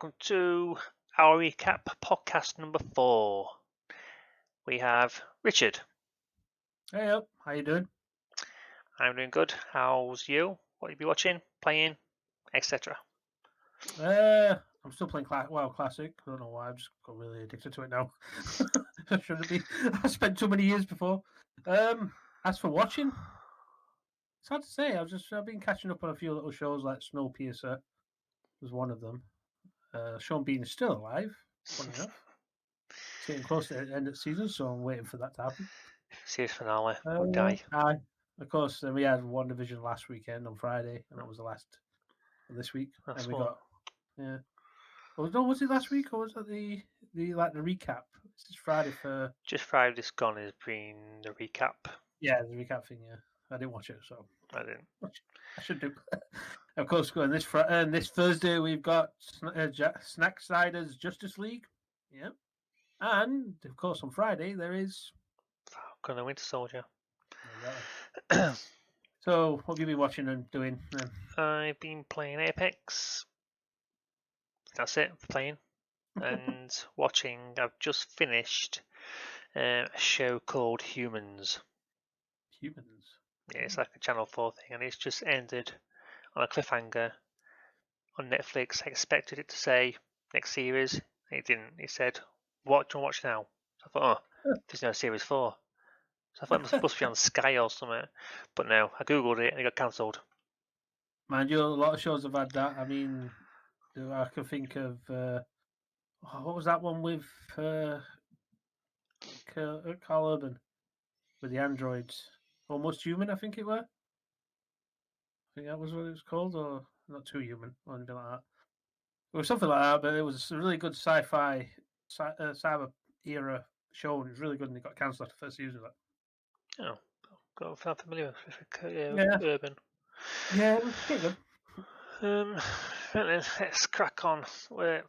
welcome to our recap podcast number 4. We have Richard. Hey up, how you doing? I'm doing good. How's you? What have you been watching, playing, etc.? I'm still playing Classic. I don't know why. I've just got really addicted to it now. I shouldn't be. I spent too many years before. As for watching, it's hard to say. I've been catching up on a few little shows like Snowpiercer was one of them. Sean Bean is still alive, funny enough. It's getting close to the end of the season, so I'm waiting for that to happen. Series finale. Would die. Aye. Of course, then we had One Division last weekend on Friday, and that was the last of this week. That's and we what. got was it last week or was it the recap? This is Friday for Just Friday this gone has been the recap. the recap thing. Yeah, I didn't watch it, so I didn't. I should do. Of course, going this Thursday we've got Snack Snyder's Justice League. Yeah, and of course on Friday there is Falcon and Winter Soldier. Exactly. So what have you been watching and doing then? I've been playing Apex. That's it, playing. And watching. I've just finished a show called Humans. Humans. Yeah, it's like a Channel 4 thing, and it's just ended on a cliffhanger on Netflix. I expected it to say next series. It didn't. It said, "What do you want to watch now?" So I thought, oh, there's no series 4. So I thought it must be on Sky or something. But no, I googled it and it got cancelled. Mind you, a lot of shows have had that. I mean, I can think of what was that one with Carl Urban with the androids? Almost Human, I think it were. I think that was what it was called, or not Too Human, or anything like that. It was something like that, but it was a really good sci-fi, cyber era show, and it was really good, and it got cancelled after the first season of that. Oh, I'm familiar with Urban. Yeah, it was pretty good. Let's crack on.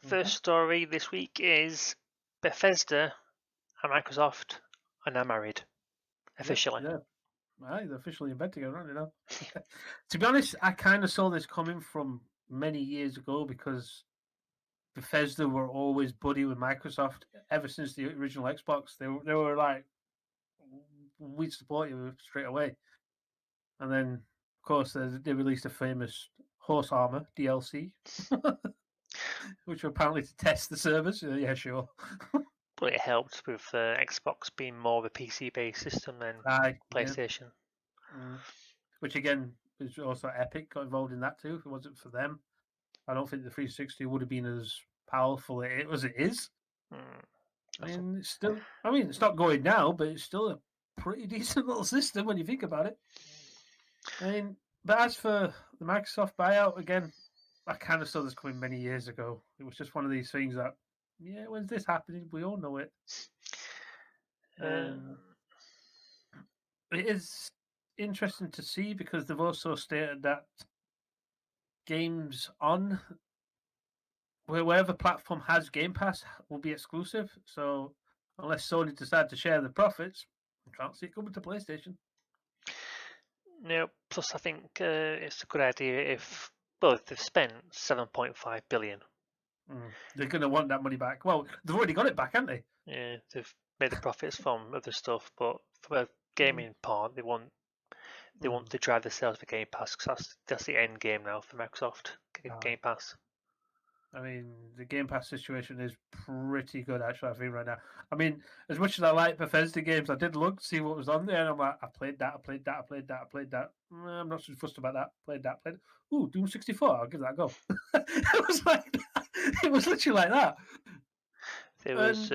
First story this week is Bethesda and Microsoft are now married officially. Yeah. Right, they're officially in bed together, aren't they now? To be honest, I kind of saw this coming from many years ago because Bethesda were always buddy with Microsoft ever since the original Xbox. They were like, we support you straight away. And then, of course, they released a famous horse armor DLC, which were apparently to test the servers. Yeah, sure. But it helped with Xbox being more of a PC-based system than PlayStation. Yeah. Which again is also Epic got involved in that too. If it wasn't for them, I don't think the 360 would have been as powerful as it is. And it's still, it's not going now, but it's still a pretty decent little system when you think about it. But as for the Microsoft buyout, again, I kind of saw this coming many years ago. It was just one of these things that, when's this happening? We all know it. It is interesting to see because they've also stated that games on wherever platform has Gamepass will be exclusive. So unless Sony decide to share the profits, I can't see it coming to PlayStation. No, plus I think it's a good idea if they've spent $7.5 billion. They're going to want that money back. Well, they've already got it back, haven't they? Yeah, they've made the profits from other stuff, but from a gaming part, they want to drive the sales for Game Pass because that's the end game now for Microsoft. Game Pass. I mean, the Game Pass situation is pretty good, actually, I think, right now. I mean, as much as I like Bethesda games, I did look to see what was on there, and I'm like, I played that. I'm not so fussed about that. Played that. Ooh, Doom 64, I'll give that a go. It was like that. It was literally like that. There was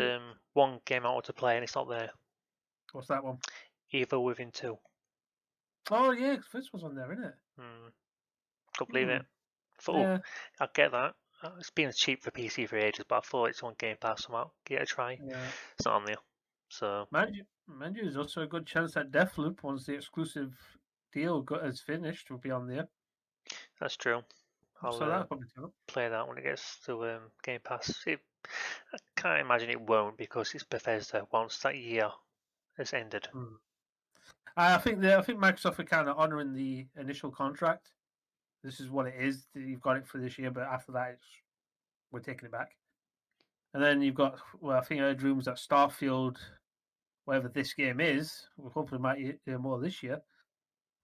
one game I want to play, and it's not there. What's that one? Evil Within 2. Oh, yeah, this was on there, isn't it? Can't believe it. Thought, I'll get that. It's been cheap for PC for ages, but I thought it's on Game Pass, so I'll give it a try. Yeah. It's not on there. So mind you, there's also a good chance that Deathloop, once the exclusive deal is finished, will be on there. That's true. I'll play that when it gets to Game Pass. I can't imagine it won't because it's Bethesda once that year has ended. I think Microsoft are kind of honouring the initial contract. This is what it is. You've got it for this year, but after that, we're taking it back. And then you've got, well, I think I heard rumours that Starfield, whatever this game is, we hopefully might hear more this year,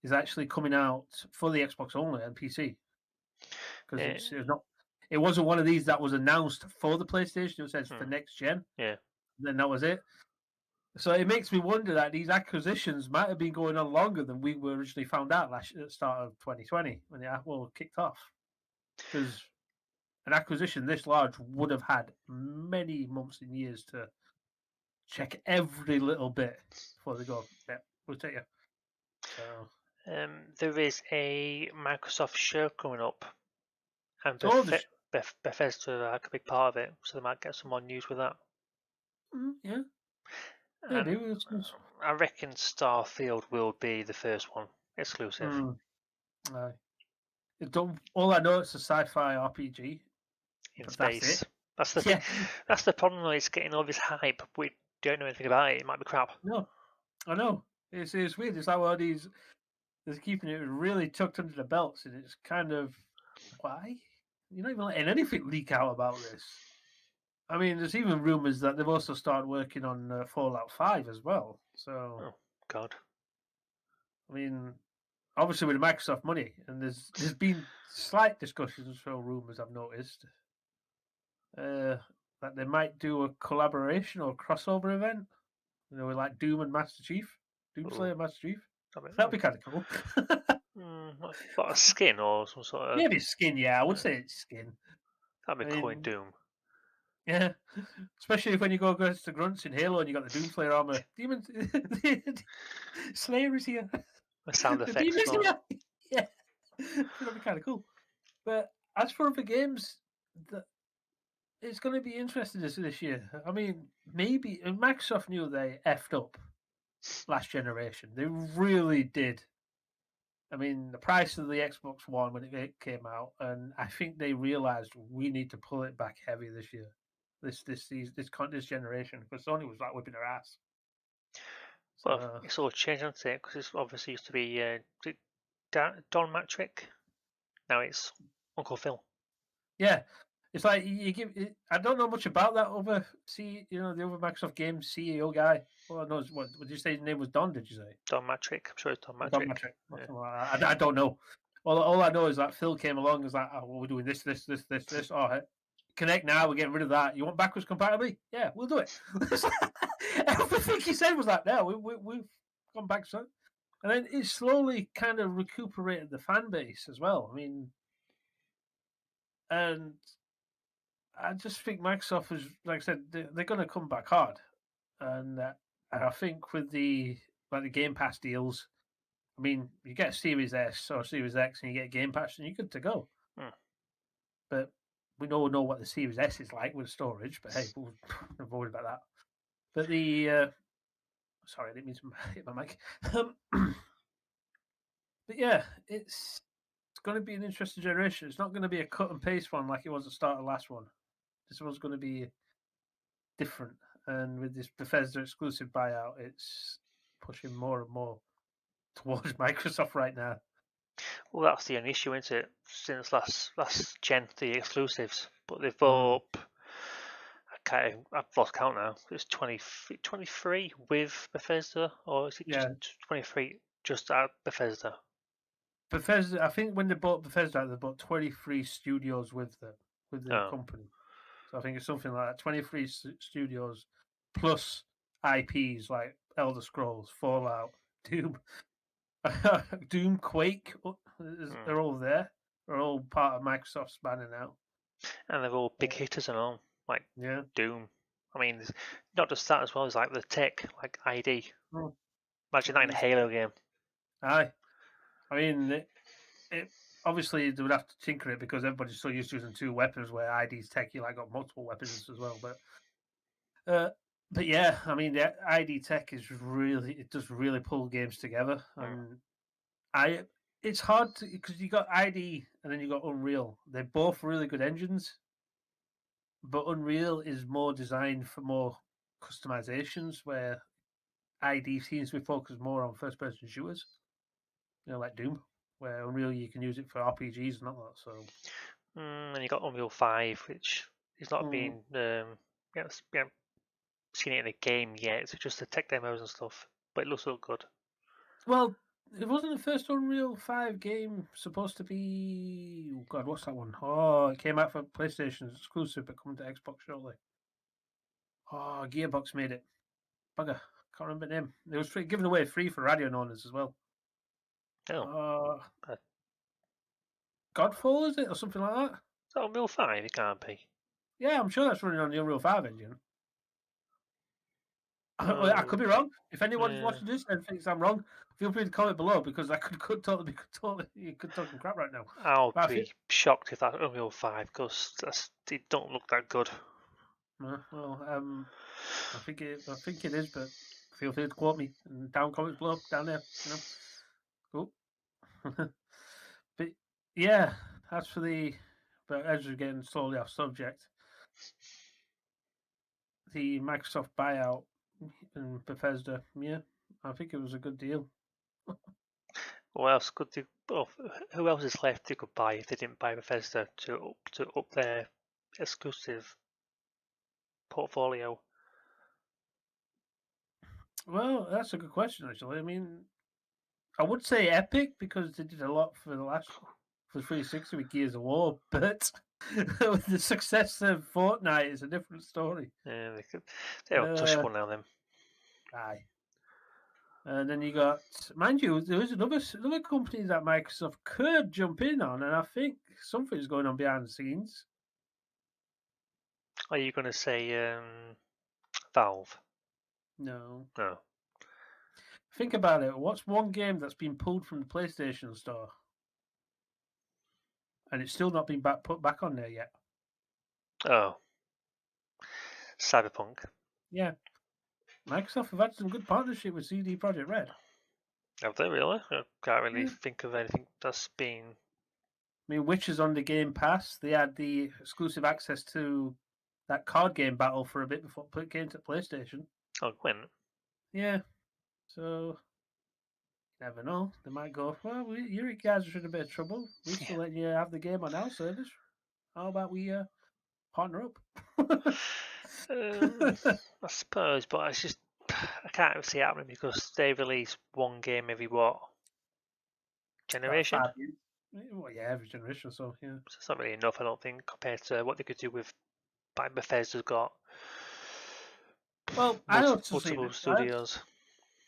is actually coming out for the Xbox only and PC. Because it's not, it wasn't one of these that was announced for the PlayStation. It says for next gen. Yeah. And then that was it. So it makes me wonder that these acquisitions might have been going on longer than we were originally found out at the start of 2020 when the Apple kicked off. Because an acquisition this large would have had many months and years to check every little bit before they go, yeah, we'll take you. So, there is a Microsoft show coming up, and Bethesda are like a big part of it, so they might get some more news with that. Yeah. Maybe. I reckon Starfield will be the first one exclusive. All I know it's a sci-fi RPG in space. That's the thing. That's the problem. It's getting all this hype. We don't know anything about it. It might be crap. No, I know. It's weird. It's like all these. They're keeping it really tucked under the belts, and it's kind of why you're not even letting anything leak out about this. I mean, there's even rumors that they've also started working on Fallout 5 as well. So, oh God. I mean, obviously with the Microsoft money, and there's been slight discussions or rumors I've noticed that they might do a collaboration or crossover event, with like Doom and Master Chief, Doomslayer and Master Chief. That'd be kind of cool. What, a skin or some sort of? Maybe skin, yeah. I would say it's skin. That'd be cool in Doom. Yeah, especially when you go against the grunts in Halo and you got the Doomslayer armor. Demon Slayer is here. The sound effects. Yeah, that'd be kind of cool. But as for other games, it's going to be interesting this year. I mean, maybe Microsoft knew they effed up last generation. They really did. I mean, the price of the Xbox One when it came out, and I think they realized we need to pull it back heavy this year, this generation, because Sony was like whipping their ass. Well, it's all changed, hasn't it? Because it obviously used to be Don Matrick. Now it's Uncle Phil. Yeah, it's like you give. I don't know much about that other the other Microsoft Games CEO guy. All I know is what did you say his name was? Don? Did you say Don Matrick? I'm sure it's Don Matrick. Don Matrick. Yeah. I don't know. All I know is that Phil came along and was like, "Oh, well, we're doing this. Oh, Connect now. We're getting rid of that. You want backwards compatibility? Yeah, we'll do it." Everything he said was like, "No, we've gone back." So, and then it slowly kind of recuperated the fan base as well. I mean, and I just think Microsoft is, like I said, they're going to come back hard, and I think with the Gamepass deals, I mean, you get a Series S or Series X, and you get Gamepass, and you're good to go. But we know what the Series S is like with storage. But hey, we'll not worry about that. But sorry, I didn't mean to hit my mic. But yeah, it's going to be an interesting generation. It's not going to be a cut and paste one like it was at the start of the last one. This one's going to be different, and with this Bethesda exclusive buyout, it's pushing more and more towards Microsoft right now. Well, that's the only issue, isn't it? Since last gen, the exclusives, but they've bought up. Okay, I've lost count now. It's 23 with Bethesda, or is it just 23 just at Bethesda? Bethesda, I think when they bought Bethesda, they bought 23 studios with the company. So I think it's something like that. 23 studios plus IPs like Elder Scrolls, Fallout, Doom, Doom, Quake. They're all there. They're all part of Microsoft's banner now. And they're all big hitters and all. Like Doom. I mean, not just that as well as like the tech, like ID. Imagine that in a Halo game. Aye. I mean, it obviously they would have to tinker it because everybody's so used to using two weapons where ID's tech, you like got multiple weapons as well. But yeah, I mean, the ID tech is it does really pull games together. And it's hard because you got ID and then you got Unreal. They're both really good engines. But Unreal is more designed for more customizations, where ID seems to be focused more on first-person shooters, like Doom, where Unreal you can use it for RPGs and all that. So, and you got Unreal 5, which He's not been seen it in a game yet. It's just the tech demos and stuff, but it looks so good. Well, it wasn't the first Unreal 5 game supposed to be. Oh God, what's that one? Oh, it came out for PlayStation exclusive, but coming to Xbox shortly. Oh, Gearbox made it. Bugger, can't remember the name. It was given away free for radio owners as well. Oh, Godfall, is it, or something like that? Is that Unreal 5? It can't be. Yeah, I'm sure that's running on the Unreal 5 engine. I could be wrong. If anyone's watching this and thinks I'm wrong, feel free to comment below because I could totally you could talking crap right now. I'll be shocked if that's Unreal 5 because it don't look that good. Well, I think it is, but feel free to quote me in comments below down there. Cool. But yeah, as for the but as we're getting slowly off subject, the Microsoft buyout in Bethesda, yeah, I think it was a good deal. What else could they? Oh, who else is left they could buy if they didn't buy Bethesda to up their exclusive portfolio? Well, that's a good question, actually. I mean, I would say Epic because they did a lot for for 360 with Gears of War, but with the success of Fortnite, it's a different story. Yeah, they're untouchable now. Then. Aye. And then you got, mind you, there is another company that Microsoft could jump in on, and I think something's going on behind the scenes. Are you going to say Valve? No. No. Think about it. What's one game that's been pulled from the PlayStation Store, and it's still not been put back on there yet? Oh, Cyberpunk. Yeah. Microsoft have had some good partnership with CD Projekt Red. Have they really? I can't really think of anything that's been. I mean, Witcher's on the Game Pass. They had the exclusive access to that card game battle for a bit before it came to PlayStation. Oh, when? Yeah. So, never know. They might go, well, you guys are in a bit of trouble. We're still letting you have the game on our service. How about we partner up? I suppose, but it's just I can't see it happening because they release one game every generation? Well, yeah, every generation. So yeah, so it's not really enough, I don't think, compared to what they could do with Bethesda's got. Well, multiple studios.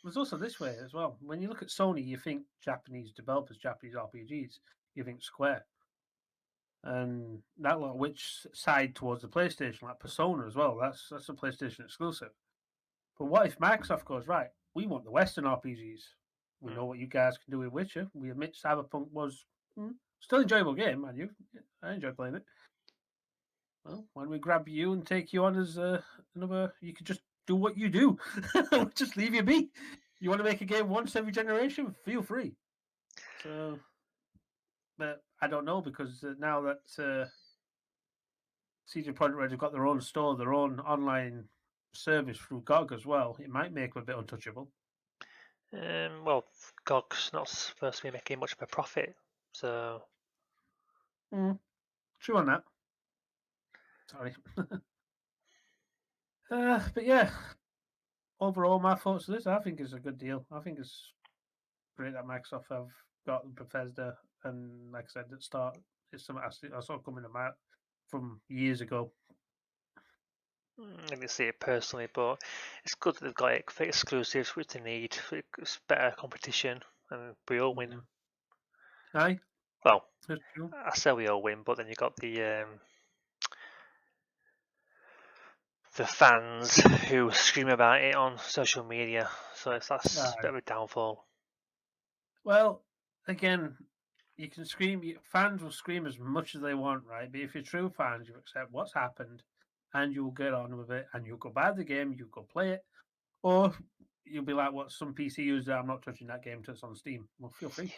There's also this way as well. When you look at Sony, you think Japanese developers, Japanese RPGs. You think Square, and that lot which side towards the PlayStation, like Persona as well. That's a PlayStation exclusive. But what if Microsoft goes, right, we want the Western RPGs. We know what you guys can do with Witcher. We admit Cyberpunk was still an enjoyable game, man. I enjoyed playing it. Well, why don't we grab you and take you on as another? You could just do what you do. Just leave you be. You want to make a game once every generation? Feel free. So, but I don't know because now that CD Projekt Red have got their own store, their own online service through GOG as well, it might make them a bit untouchable. Well, GOG's not supposed to be making much of a profit, so. True on that. Sorry. But yeah, overall, my thoughts on this, I think it's a good deal. I think it's great that Microsoft have got Bethesda, and like I said at the start, it's something I saw coming about from years ago. I didn't see it personally, but it's good that they've got exclusives, which they need. It's better competition, and we all win. Aye. Well, I say we all win, but then you got the fans who scream about it on social media, so that's a bit of a downfall. Well, again, you can scream. Fans will scream as much as they want, right? But if you're true fans, you accept what's happened, and you'll get on with it, and you'll go buy the game, you'll go play it, or you'll be like what some PC users are, I'm not touching that game until it's on Steam. Well, feel free.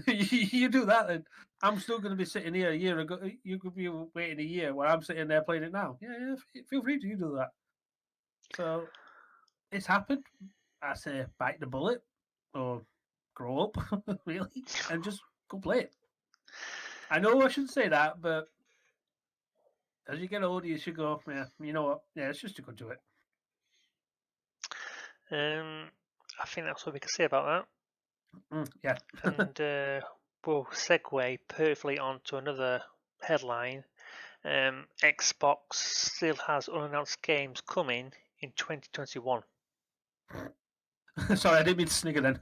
You do that, then I'm still going to be sitting here a year ago. You could be waiting a year while I'm sitting there playing it now. Yeah, feel free to do that. So it's happened. I say bite the bullet or grow up, really, and just go play it. I know I shouldn't say that, but as you get older, you should go, yeah, you know what? Yeah, it's just to go do it. I think that's what we can say about that. Yeah. And we'll segue perfectly onto another headline. Xbox still has unannounced games coming in 2021. Sorry, I didn't mean to snigger then.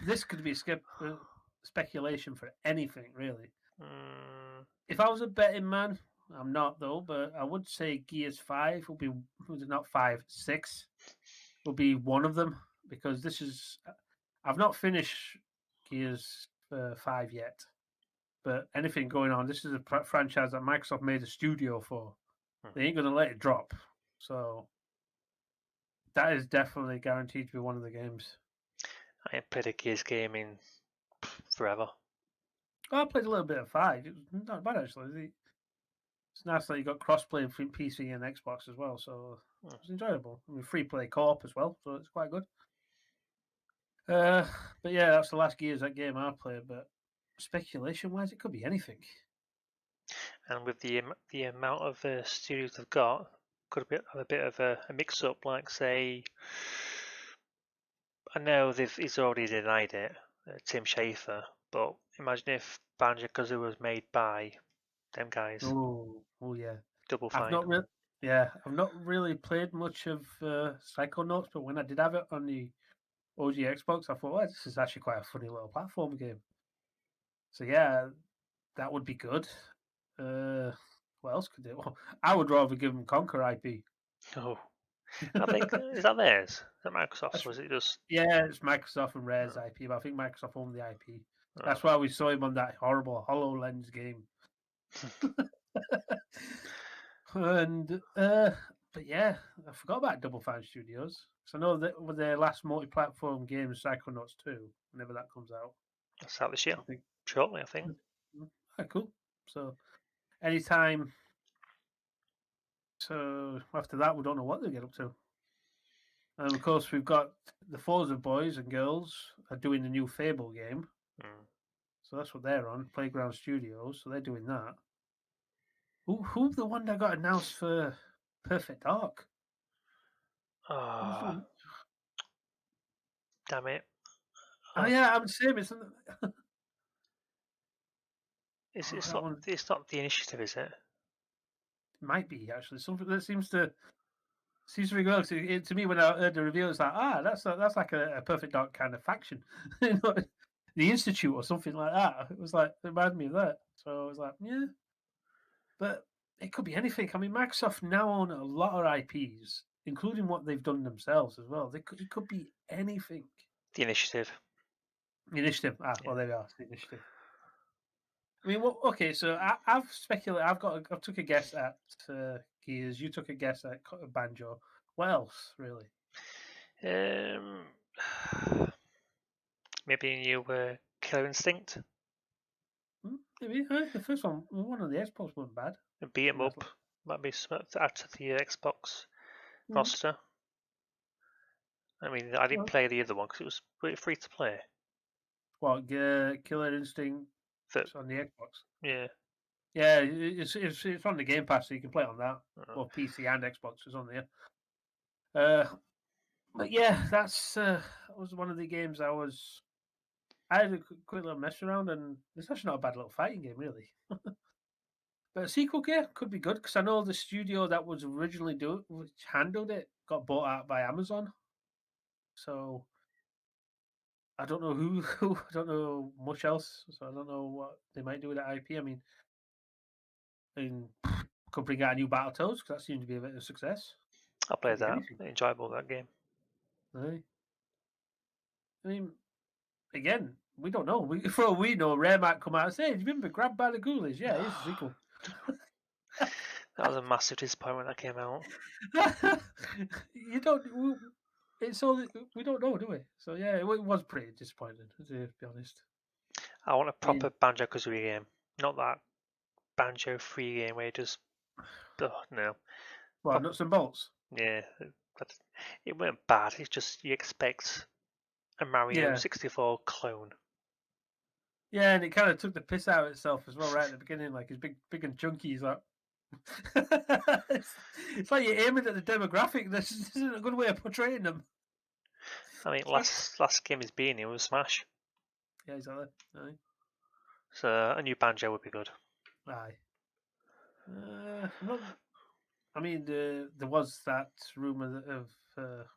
This could be speculation for anything, really. If I was a betting man, I'm not though, but I would say Gears 5 will be, was it not 5, 6 will be one of them, because this is, I've not finished Gears 5 yet, but anything going on, this is a franchise that Microsoft made a studio for. They ain't going to let it drop. So that is definitely guaranteed to be one of the games. I ain't played a Gears game in forever. I played a little bit of 5. It was not bad, actually. It's nice that you got crossplay between PC and Xbox as well, so it was enjoyable. I mean, free play co-op as well, so it's quite good. But yeah, that's the last Gears that game I played. But speculation-wise, it could be anything. And with the amount of studios they've got, could have a bit of a mix-up. Like say, I know he's already denied it, Tim Schafer. But imagine if Banjo-Kazooie was made by them guys. Oh yeah. Double I've fine. I've not really played much of Psychonauts, but when I did have it on the OG Xbox, I thought, well, this is actually quite a funny little platform game. So yeah, that would be good. What else could it? Well, I would rather give them Conquer IP. Oh, I think is that theirs? Is that Microsoft's? Or was it just? Yeah, it's Microsoft and Rare's IP, but I think Microsoft owned the IP. That's why we saw him on that horrible HoloLens game. And but yeah, I forgot about Double Fine Studios. So I know that with their last multi-platform game, Psychonauts 2, whenever that comes out. That's out this year. I think. Shortly, I think. Cool. So anytime. So after that, we don't know what they get up to. And of course, we've got the Forza boys and girls are doing the new Fable game. So that's what they're on, Playground Studios. So they're doing that. Who the one that got announced for Perfect Dark? Damn it! Oh yeah, I'm saying it's. It's not the initiative, is it? It might be actually something that seems to ring well. To me, when I heard the review, it's like, that's like a Perfect Dark kind of faction, you know, the Institute or something like that. It was like it reminded me of that. So I was like, yeah, but it could be anything. I mean, Microsoft now own a lot of IPs, including what they've done themselves as well. It could be anything. The initiative. The initiative. Well, there we are. The initiative. I mean, okay. So I've speculated. I've took a guess at Gears. You took a guess at Banjo. What else, really? Maybe new Killer Instinct. Maybe the first one on the Xbox wasn't bad. Beat 'em up. Might be to add to the Xbox roster. I mean, I didn't play the other one because it was pretty free to play. What, Killer Instinct on the Xbox? Yeah. Yeah, it's on the Gamepass, so you can play it on that. Both PC and Xbox is on there. But yeah, that was one of the games I had a quick little mess around, and it's actually not a bad little fighting game, really. But a sequel game could be good, because I know the studio that was originally which handled it, got bought out by Amazon. So I don't know who I don't know much else, so I don't know what they might do with that IP. I mean, could bring out a new Battletoads, because that seemed to be a bit of a success. I played that. Enjoyable, that game. Right. I mean, again, we don't know. For all we know, Rare might come out and say, "Do you remember Grab by the Ghoulies? Yeah, here's a sequel." That was a massive disappointment when that came out. You don't. It's all we don't know, do we? So yeah, it was pretty disappointing, to be honest. I want a proper Banjo-Kazooie game, not that Banjo free game where you just no. Well, nuts and bolts. Yeah, it weren't bad. It's just you expect a Mario 64 clone. Yeah, and it kind of took the piss out of itself as well, right at the beginning. Like, it's big and chunky. He's like, It's like you're aiming at the demographic. This isn't a good way of portraying them. I mean, last game he's been in was Smash. Yeah, exactly. Aye. So a new Banjo would be good. Aye. I mean, there was that rumor of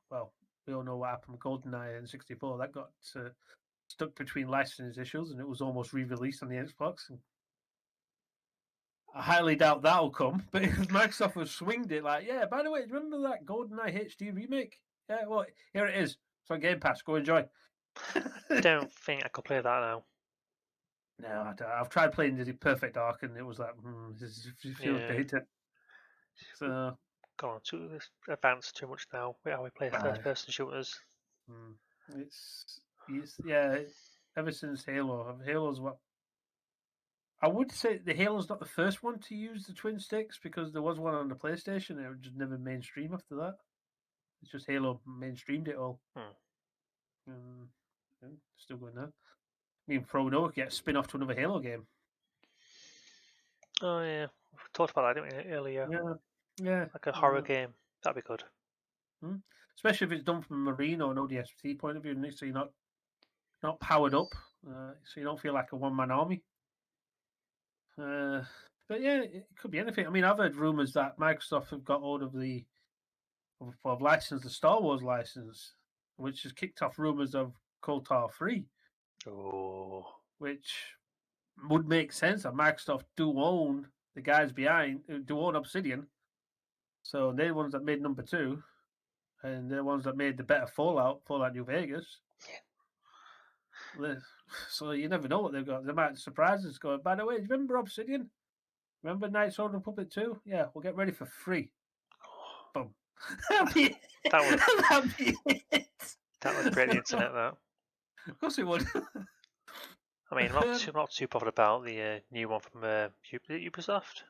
well, we all know what happened with GoldenEye and 64. That got stuck between licensing issues, and it was almost re-released on the Xbox. And I highly doubt that'll come. But if Microsoft have swinged it, like, yeah, by the way, remember that GoldenEye HD remake? Yeah, well, here it is. It's on Game Pass. Go enjoy. I don't think I could play that now. No, I don't. I've tried playing the Perfect Dark, and it was like, this feels dated. So gone too advanced too much now with how we play first-person shooters. It's yeah. Ever since Halo's what I would say the Halo's not the first one to use the twin sticks because there was one on the PlayStation. It was just never mainstream after that. It's just Halo mainstreamed it all. Still going now. Me and Pro Noah get a spin off to another Halo game. Oh yeah, we talked about that, didn't we, earlier? Yeah. Like a horror game. That'd be good. Especially if it's done from a Marine or an ODST point of view, so you're not powered up, so you don't feel like a one-man army. But yeah, it could be anything. I mean, I've heard rumors that Microsoft have got hold of of licensed the Star Wars license, which has kicked off rumors of KOTOR 3. Oh. Which would make sense that Microsoft do own the guys behind, do own Obsidian. So they're the ones that made number 2, and they're the ones that made the better Fallout New Vegas. Yeah. So you never know what they've got. They might surprise us going, by the way, do you remember Obsidian? Remember Knights of the Republic 2? Yeah, we'll get ready for free. Boom. That would be it. That would break the internet, that. Of course it would. I mean, I'm not too bothered about the new one from Ubisoft.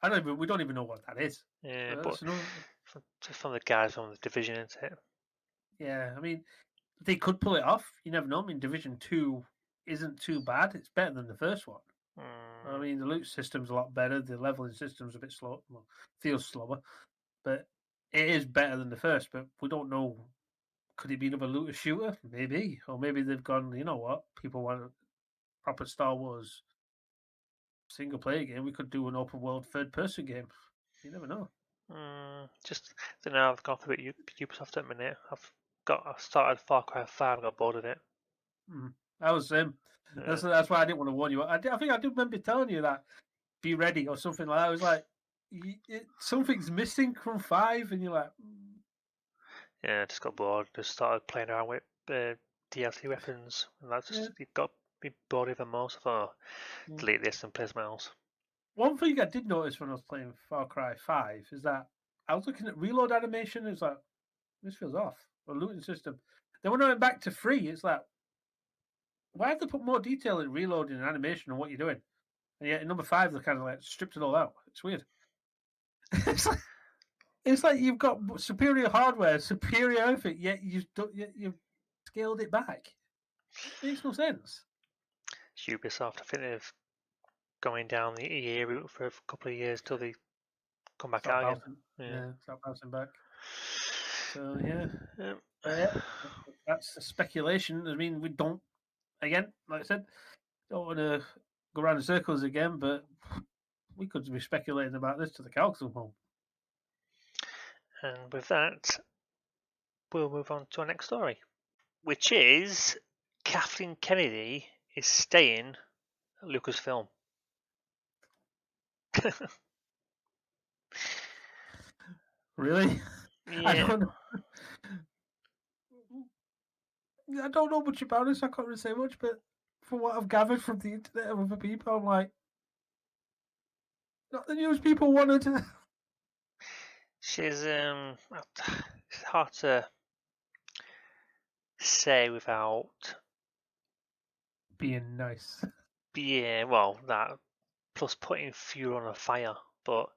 We don't even know what that is. Yeah, but from the guys from the Division, isn't it? Yeah, I mean, they could pull it off. You never know. I mean, Division 2 isn't too bad. It's better than the first one. I mean, the loot system's a lot better. The leveling system's a bit slow. Well, feels slower. But it is better than the first. But we don't know. Could it be another looter shooter? Maybe. Or maybe they've gone, you know what? People want a proper Star Wars single player game. We could do an open world third person game. You never know. Just don't know. I've gone for a bit Ubisoft at the minute. I started Far Cry 5. I got bored of it. I was same. That's why I didn't want to warn you. I think I do remember telling you that. Be ready or something like that. I was like, something's missing from 5, and you're like, yeah, I just got bored. Just started playing around with DLC weapons, and that just it got me bored even more. So I thought, delete this and play something else. One thing I did notice when I was playing Far Cry 5 is that I was looking at reload animation. It's like, this feels off. Or looting system. Then when I went back to 3, it's like, why have they put more detail in reloading and animation and what you're doing? And yet in number 5, they kind of like stripped it all out. It's weird. It's like you've got superior hardware, superior everything, yet you've scaled it back. It makes no sense. It's Ubisoft. I think they're going down the EA route for a couple of years till they come back out again. Start bouncing back. So yeah, that's a speculation. I mean, we don't. Again, like I said, don't want to go around in circles again, but we could be speculating about this to the cows come home. And with that, we'll move on to our next story, which is Kathleen Kennedy is staying at Lucasfilm. Really? Yeah. I don't know much about this. I can't really say much, but from what I've gathered from the internet and other people, I'm like, not the news people wanted. She's it's hard to say without being nice. Yeah, well, that plus putting fuel on a fire. But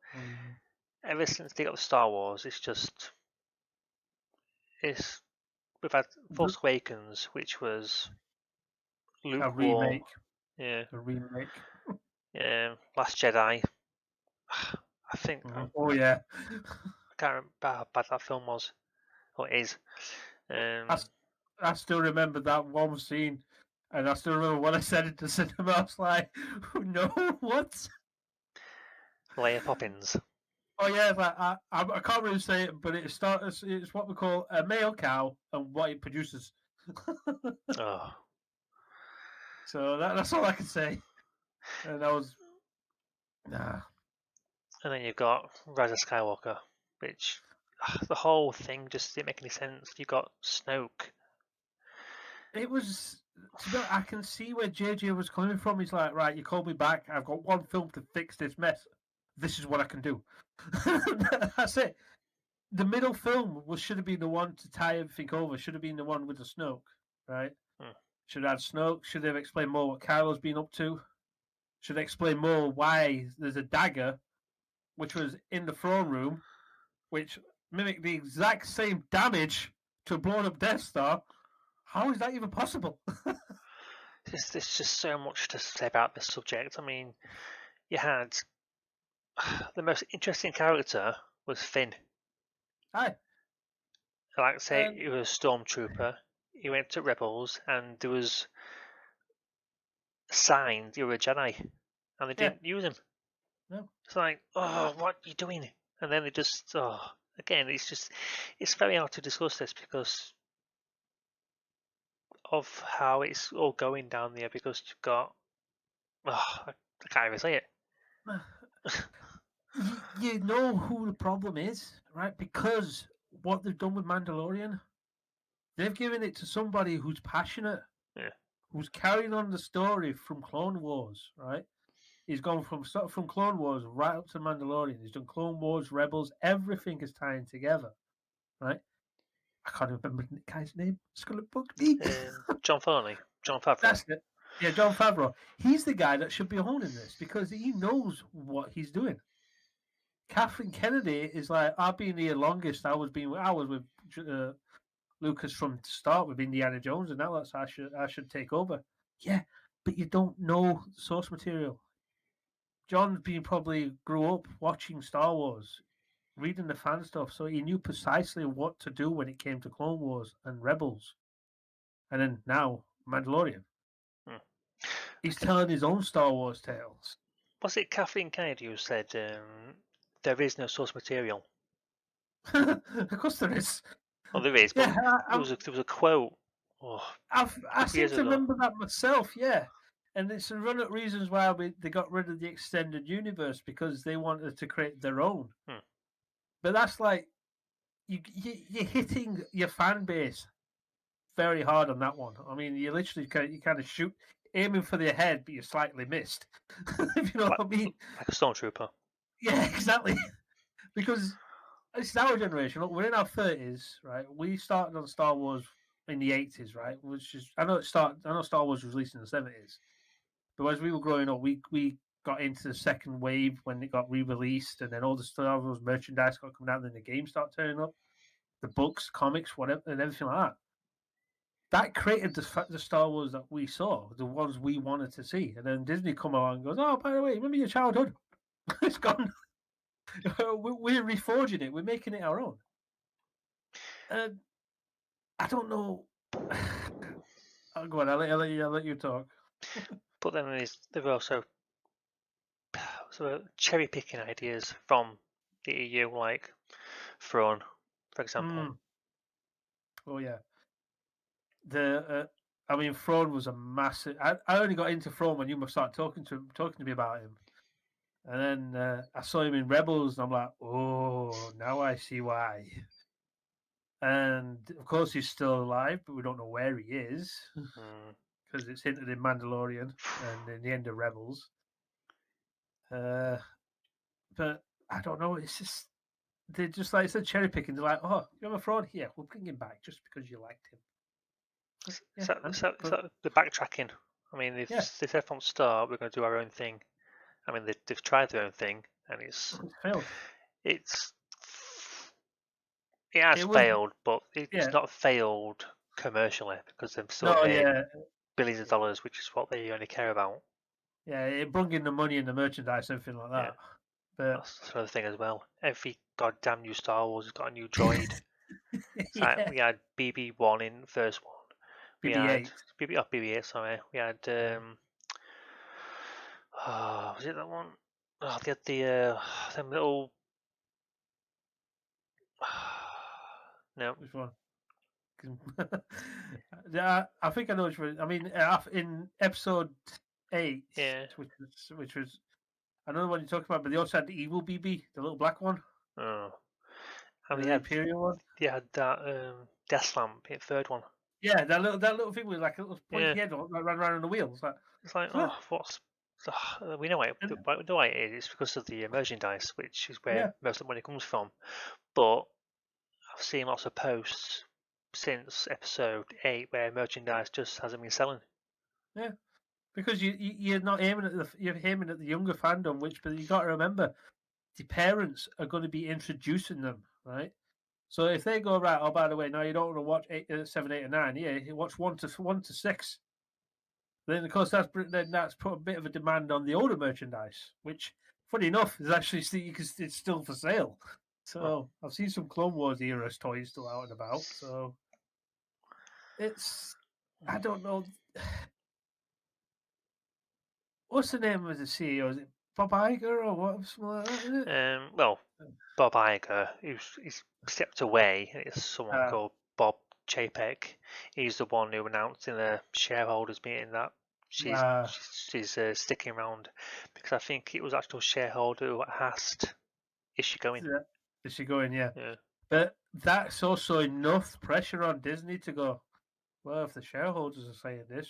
ever since they got the Star Wars, we've had Force Awakens, which was lukewarm. A remake. Last Jedi, I think Oh yeah, I can't remember how bad that film was or is. I, I still remember that one scene, and I still remember when I said it to cinema. I was like, "No, what?" Leia Poppins. Oh yeah, like, I can't really say it, but it's what we call a male cow and what it produces. Oh, So that's all I can say. And I was nah. and then you've got Rise of Skywalker, which the whole thing just didn't make any sense. You got Snoke. It was to be honest, I can see where JJ was coming from. He's like, right, you called me back. I've got one film to fix this mess. This is what I can do. That's it. The middle film should have been the one to tie everything over. Should have been the one with the Snoke, right? Hmm. Should have had Snoke. Should have explained more what Kylo's been up to. Should explain more why there's a dagger, which was in the throne room, which mimicked the exact same damage to a blown up Death Star. How is that even possible? There's just so much to say about this subject. I mean, you had the most interesting character was Finn. Hi. Like I say, he was a stormtrooper. He went to Rebels, and there was signs you were a Jedi, and they Yeah. didn't use him. No. It's like, oh, what are you doing? And then they just, again, it's very hard to discuss this because of how it's all going down there. Because you've got, I can't even say it. You know who the problem is, right? Because what they've done with Mandalorian, they've given it to somebody who's passionate, Yeah. who's carrying on the story from Clone Wars, right? He's gone from Clone Wars right up to Mandalorian. He's done Clone Wars, Rebels, everything is tying together, right? I can't remember the guy's name. It's gonna bug me. John Favreau. That's it. Yeah, John Favreau. He's the guy that should be owning this because he knows what he's doing. Kathleen Kennedy is like, I've been here longest. I was with Lucas from the start with Indiana Jones, and now I should take over. Yeah, but you don't know source material. John being probably grew up watching Star Wars, reading the fan stuff, so he knew precisely what to do when it came to Clone Wars and Rebels, and then now Mandalorian. Hmm. He's telling his own Star Wars tales. Was it Kathleen Kennedy who said there is no source material? Of course there is. Well, there is, but Yeah, there was a quote. Oh, I seem years to ago. remember that myself. Yeah, and it's one of the reasons why they got rid of the extended universe because they wanted to create their own. Hmm. But that's like you're hitting your fan base very hard on that one. I mean, you literally you kind of shoot aiming for their head, but you slightly missed. If you know what I mean? Like a stormtrooper. Yeah, exactly. Because this is our generation. Look, we're in our 30s, right? We started on Star Wars in the 80s, right? Which is I know Star Wars was released in the 70s, but as we were growing up, we got into the second wave when it got re-released, and then all the Star Wars merchandise got coming out, and then the games start turning up, the books, comics, whatever, and everything like that. That created the Star Wars that we saw, the ones we wanted to see, and then Disney come along and goes, "Oh, by the way, remember your childhood? It's gone. We're reforging it. We're making it our own." I don't know. Oh, go on. I'll let you talk. But then they're also sort of cherry picking ideas from the EU, like Throne, for example. Oh yeah. I mean, Fraud was a massive. I only got into Fraud when you started talking to me about him, and then I saw him in Rebels, and I'm like, oh, now I see why. And of course, he's still alive, but we don't know where he is because it's hinted in Mandalorian and in the end of Rebels. But I don't know. It's just they're just like it's a cherry picking. They're like, oh, you have a fraud here. We'll bring him back just because you liked him. Is that the backtracking? I mean, they said from the start we're going to do our own thing. I mean, they've tried their own thing, and it's failed. It has failed, but it's not failed commercially because they've still made billions of dollars, which is what they only care about. Yeah, it brought in the money and the merchandise, everything like that. But that's another thing as well. Every goddamn new Star Wars has got a new droid. It's like yeah, we had BB-1 in the first one. We had BB-8. BB-8, sorry. We had was it that one? Oh, they had the them little no. Which one? Yeah, I think I know which one. I mean, in episode 8, Yeah. which was another one you talked about, but they also had the evil BB, the little black one, Oh. And the Imperial one. they had that death lamp in the third one. Yeah, that little thing with like a little Yeah. pointy head that ran around on the wheels. Like, It's like, huh? what's we know And, why it is. It's because of the merchandise, which is where yeah, most of the money comes from. But I've seen lots of posts since episode 8 where merchandise just hasn't been selling. yeah. Because you're not aiming at you're aiming at the younger fandom, but you got to remember the parents are going to be introducing them, right? So if they go right, oh by the way, now you don't want to watch 7, 8, and 9, yeah, you watch 1 to 6. Then of course that's put a bit of a demand on the older merchandise, which, funny enough, is actually it's still for sale. So I've seen some Clone Wars era toys still out and about. So it's I don't know. What's the name of the CEO? Is it Bob Iger or what? Something like that, is it? Well, Bob Iger, he's stepped away. It's someone Uh, called Bob Chepek. He's the one who announced in the shareholders meeting that she's uh, she's sticking around because I think it was actual shareholder who asked, "Is she going?" yeah. Is she going? Yeah. Yeah. But that's also enough pressure on Disney to go, well, if the shareholders are saying this,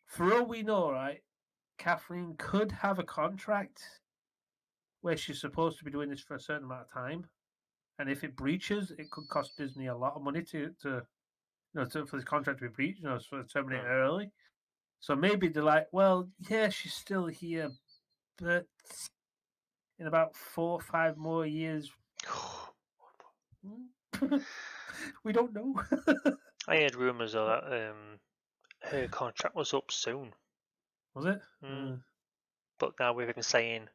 for all we know, right, Kathleen could have a contract where she's supposed to be doing this for a certain amount of time. And if it breaches, it could cost Disney a lot of money for this contract to be breached, so terminate Hmm. early. So maybe they're like, well, yeah, she's still here, but in about 4 or 5 more years, we don't know. I heard rumours that her contract was up soon. Was it? But now with him saying,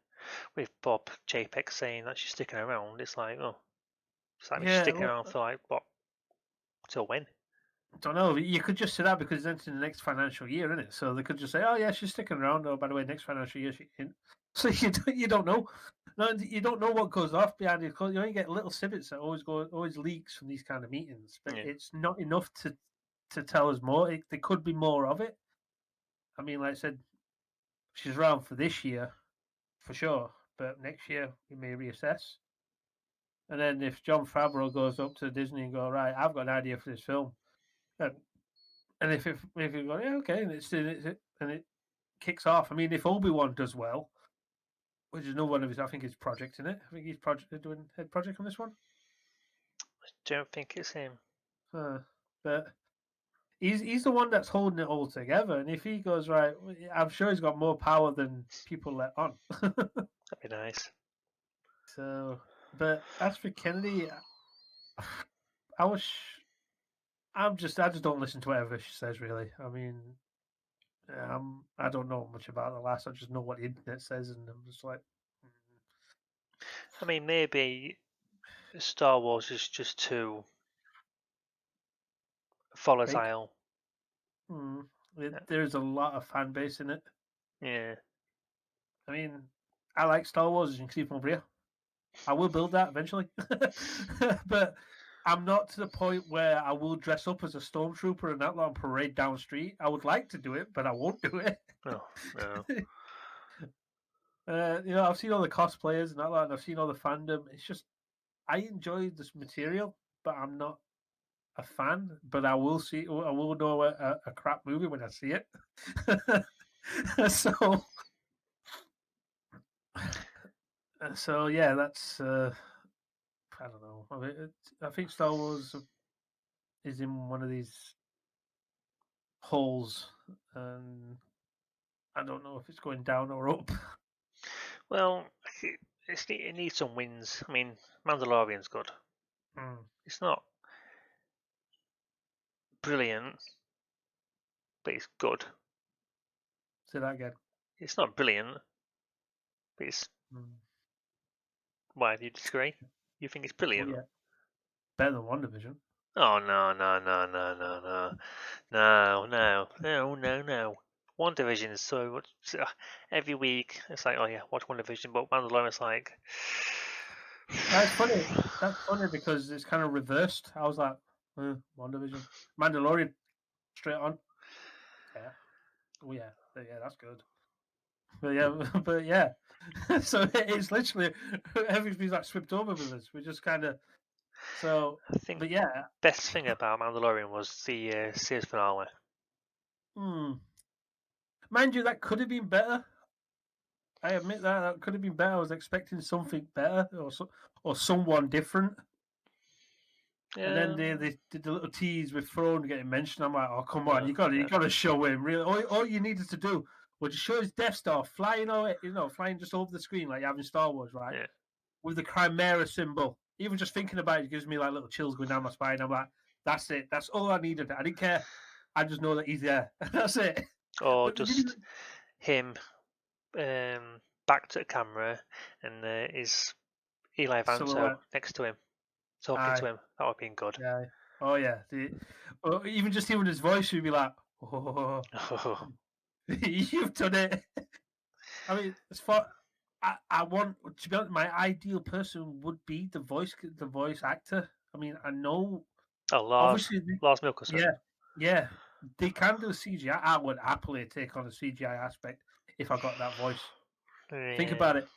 with Bob Chapek saying that she's sticking around, it's like, oh, it's like she's Yeah, sticking well, around for like what, till when? don't know. You could just say that because it's entering the next financial year, isn't it? So they could just say, "Oh yeah, she's sticking around." Oh, by the way, next financial year she in. So you don't know. No, you don't know what goes off behind it. You only get little snippets that always leaks from these kind of meetings, but Yeah. it's not enough to tell us more. There could be more of it. I mean, like I said, she's around for this year for sure, but next year we may reassess. And then if John Favreau goes up to Disney and go, right, I've got an idea for this film, and if you go, yeah, okay, and it kicks off. I mean, if Obi-Wan does well, which is no one of his, I think his project in it. I think he's doing head project on this one. I don't think it's him. But he's the one that's holding it all together. And if he goes right, I'm sure he's got more power than people let on. That'd be nice. So, but as for Kennedy, I was, I just don't listen to whatever she says. Really, I mean, I don't know much about the last. I just know what the internet says, and I'm just like, I mean, maybe Star Wars is just too fake. volatile. There's a lot of fan base in it. Yeah. I mean, I like Star Wars, as you can see from over here. I will build that eventually, but I'm not to the point where I will dress up as a stormtrooper and outlaw and parade down the street. I would like to do it, but I won't do it. Oh no. I've seen all the cosplayers and that, and I've seen all the fandom. It's just I enjoy this material, but I'm not a fan. But I will see. I will know a crap movie when I see it. so, so yeah, that's. I don't know. I mean, I think Star Wars is in one of these holes, and I don't know if it's going down or up. Well, it needs some wins. I mean, Mandalorian's good. It's not brilliant, but it's good. Say that again. It's not brilliant, but it's Why do you disagree? You think it's Oh brilliant? yeah, better than WandaVision. Oh no no no no no no no no no no no. One Division is so much. Every week it's like, oh yeah, watch One Division, but Mandalorian's like. That's funny. That's funny because it's kind of reversed. I was like, WandaVision, Mandalorian, straight on. Yeah. Oh yeah. Yeah, that's good. But yeah, but yeah. So it's literally everything's like swept over with us. We just kind of so. I think But yeah, best thing about Mandalorian was the series finale. mind you, that could have been better. I admit that could have been better. I was expecting something better or someone different. And then Yeah. they did the little tease with Throne getting mentioned. I'm like, oh come on, No, you yeah. got to show him. Really, all you needed to do was just show his Death Star flying flying just over the screen like you have in Star Wars, right? Yeah. With the Chimera symbol. Even just thinking about it gives me like little chills going down my spine. I'm like, that's it. That's all I needed. I didn't care. I just know that he's there. That's it. Or But they didn't. just him back to the camera and is Eli Vanto Silhouette. next to him, talking to Aye. him. That would have been good. Yeah. Oh yeah. Even just hearing his voice, you'd be like, "Oh, you've done it." I mean, as far I want to be honest, my ideal person would be the voice actor. I mean, I know Oh, obviously, Lars Mikkelsen. yeah, they can do CGI. I would happily take on a CGI aspect if I got that voice. Think Yeah. about it.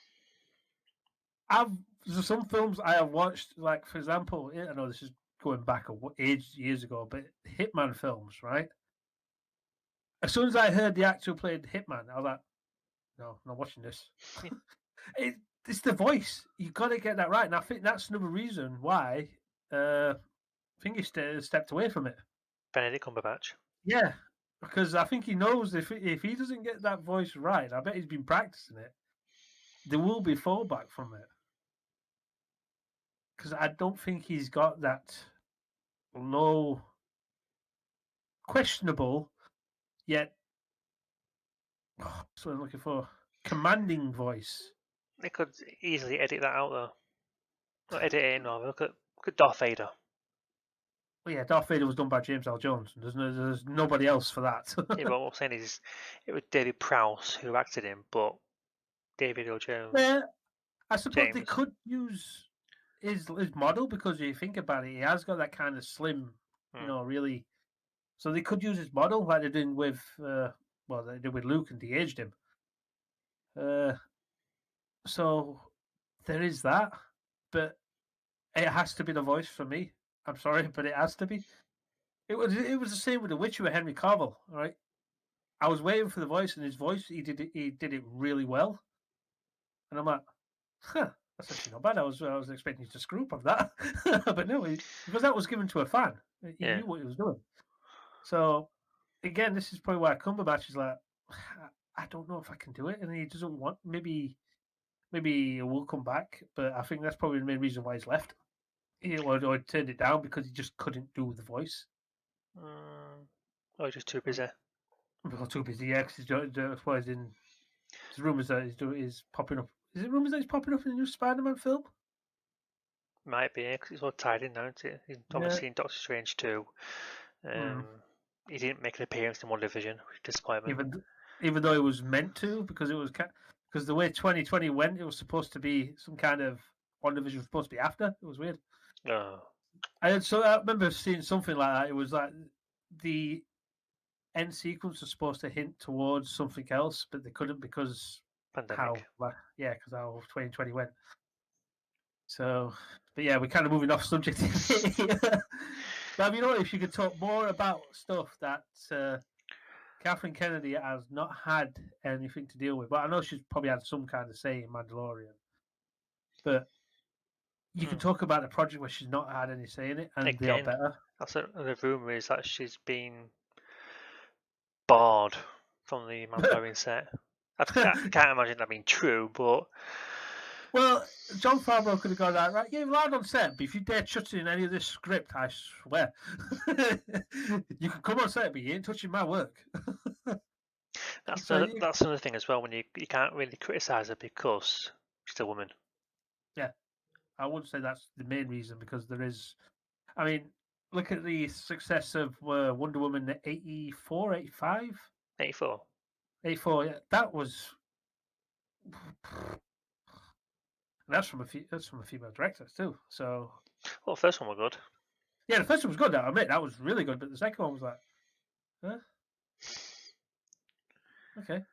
There's some films I have watched, like for example, I know this is going back years ago, but Hitman films, right? As soon as I heard the actor who played Hitman, I was like, no, I'm not watching this. It's the voice. You got to get that right, and I think that's another reason why I think he stepped away from it. Benedict Cumberbatch. Yeah, because I think he knows if he doesn't get that voice right, I bet he's been practicing it. There will be fallback from it because I don't think he's got that low, questionable yet. That's what I'm looking for. Commanding voice. They could easily edit that out though. Not edit it in. No, look at Darth Vader. Well, yeah, Darth Vader was done by James L. Jones. There's nobody else for that. Yeah, but what I'm saying is, it was David Prowse who acted him, but David O. Jones, Yeah, I suppose they James. could use his model because if you think about it, he has got that kind of slim, really. So they could use his model like they're doing with, they did with Luke and de-aged him. So there is that, but it has to be the voice for me. I'm sorry, but it has to be. It was the same with The Witcher with Henry Cavill. All right, I was waiting for the voice, and his voice he did it really well, and I'm like, huh, that's actually not bad. I was expecting you to screw up on that, but no, because that was given to a fan. He knew what he was doing. So again, this is probably why Cumberbatch is like, I don't know if I can do it, and he doesn't want. Maybe he will come back, but I think that's probably the main reason why he's left. Or turned it down because he just couldn't do the voice. Oh, he's just too busy. Well, too busy, yeah. Because that's why he's in. There's rumours that he's popping up. Is it rumours that he's popping up in the new Spider-Man film? Might be, because he's all tied in now, isn't it? He's obviously in Doctor Strange too. He didn't make an appearance in One Division, which is disappointment. Even though it was meant to, because the way 2020 went, it was supposed to be some kind of One Division was supposed to be after. It was weird. Oh. I remember seeing something like that. It was like the end sequence was supposed to hint towards something else, but they couldn't because Pandemic. Because how 2020 went. So, but yeah, we're kind of moving off subject. But if you could talk more about stuff that Kathleen Kennedy has not had anything to deal with, but I know she's probably had some kind of say in Mandalorian. But you can talk about a project where she's not had any say in it, and they are better. That's the rumor is that she's been barred from the Mandalorian set. I can't imagine that being true, but well, John Favreau could have gone right. Yeah, you're allowed on set, but if you dare touch in any of this script, I swear, you can come on set, but you ain't touching my work. That's another thing as well. When you can't really criticize her because she's a woman. Yeah, I would say that's the main reason, because there is. I mean, look at the success of Wonder Woman 84, 85? 84. 84. Yeah, that was. That's from a female director too. So Well, the first one was good. yeah, the first one was good. I admit that was really good, but the second one was like, huh? Okay.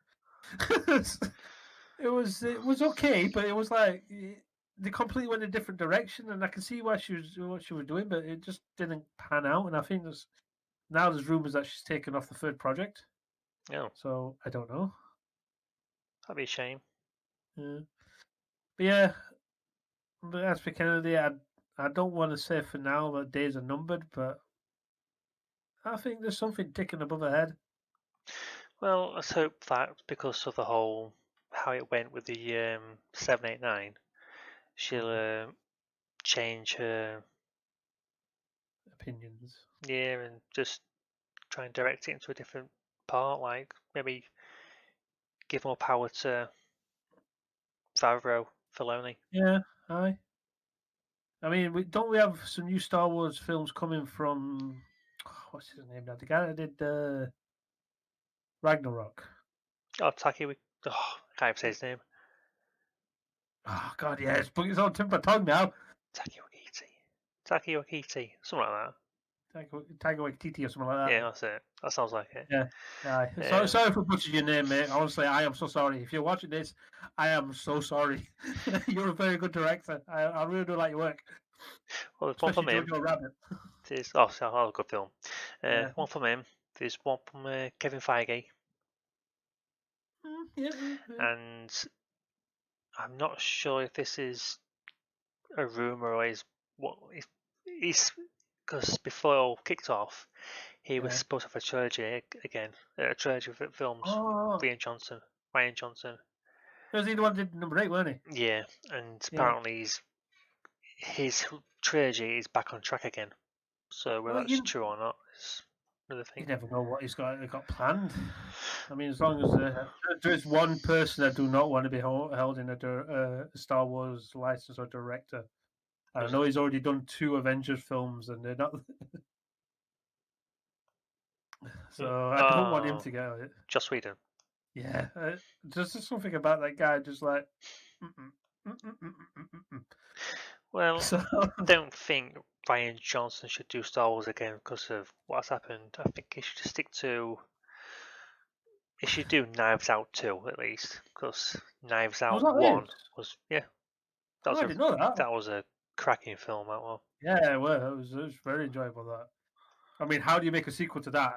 it was okay, but it was like they completely went a different direction, and I can see what she was doing, but it just didn't pan out. And I think there's rumors that she's taken off the third project. Oh, So I don't know. that'd be a shame. Yeah. But yeah, but as for Kennedy, I don't want to say for now that days are numbered, but I think there's something ticking above her head. Well, let's hope that because of the whole how it went with the 789, she'll change her Opinions. and just try and direct it into a different part. Like maybe give more power to Favreau, Filoni. Yeah, aye. I mean, don't we have some new Star Wars films coming from what's his name now? The guy that did Ragnarok. Oh, oh, I can't even say his name. Oh God, yeah, it's on tip of my tongue now. Taki Wakiti, something like that. Taika Waititi or something like that. Yeah, that's it. That sounds like it. Yeah. Aye. Sorry for butchering your name, mate. Honestly, I am so sorry. If you're watching this, I am so sorry. You're a very good director. I really do like your work. Well, there's one from him. Jojo Rabbit. Oh, good film. Yeah. One from him. There's one from Kevin Feige. Yeah. And I'm not sure if this is a rumor or is what he's because before it all kicked off, he was supposed to have a trilogy again, a trilogy of films. Oh, Ryan Johnson. was he the one who did number 8, weren't he? Yeah, and apparently his trilogy is back on track again. So whether that's true or not is another thing. You never know what he's got planned. I mean, as long as there's one person I do not want to be held in a Star Wars license or director. I know he's already done 2 Avengers films, and they're not. So I don't want him to get it. Joss Whedon. Yeah, just something about that guy, just like. Well, I don't think Ryan Johnson should do Star Wars again because of what's happened. I think he should stick to. He should do Knives Out 2 at least, because Knives Out 1 was I didn't know that. That was a cracking film. That one. Yeah, well, it was very enjoyable. That. I mean, how do you make a sequel to that?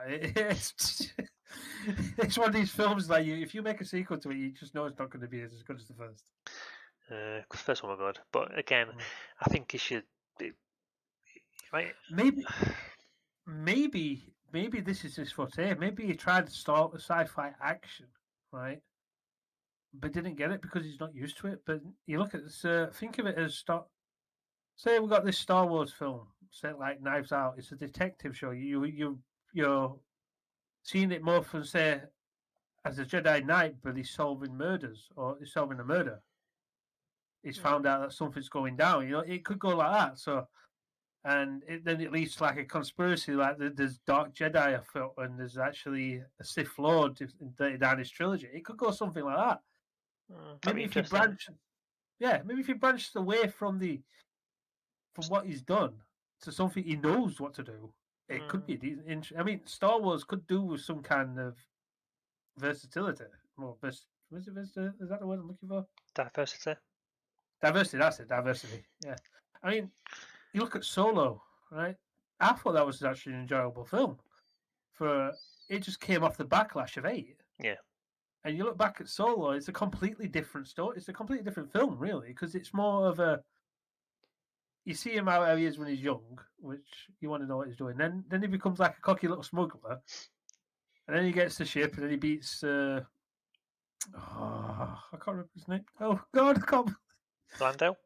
It's one of these films that if you make a sequel to it, you just know it's not going to be as good as the first. The first one was good, but again, I think he should. Right? Maybe this is his forte. Maybe he tried to start a sci-fi action, right? But didn't get it because he's not used to it. But you look at this. Think of it as say we got this Star Wars film set like Knives Out. It's a detective show. You're seeing it more from say as a Jedi Knight, but he's solving murders or he's solving a murder. He's found out that something's going down. You know, it could go like that. So, and then it leads to like a conspiracy, like there's Dark Jedi afoot, and there's actually a Sith Lord down his trilogy. It could go something like that. Maybe if you branch, maybe if you branched away from what he's done to something he knows what to do, it could be decent. I mean, Star Wars could do with some kind of versatility. Well, is that the word I'm looking for? Diversity. Diversity, that's it. Diversity. Yeah. I mean, you look at Solo, right? I thought that was actually an enjoyable film. It just came off the backlash of 8. Yeah. And you look back at Solo, it's a completely different story. It's a completely different film, really, because it's more of a. You see him how he is when he's young, which you want to know what he's doing. Then he becomes like a cocky little smuggler, and then he gets the ship, and then he beats. I can't remember his name. Oh God, I can't. Lando.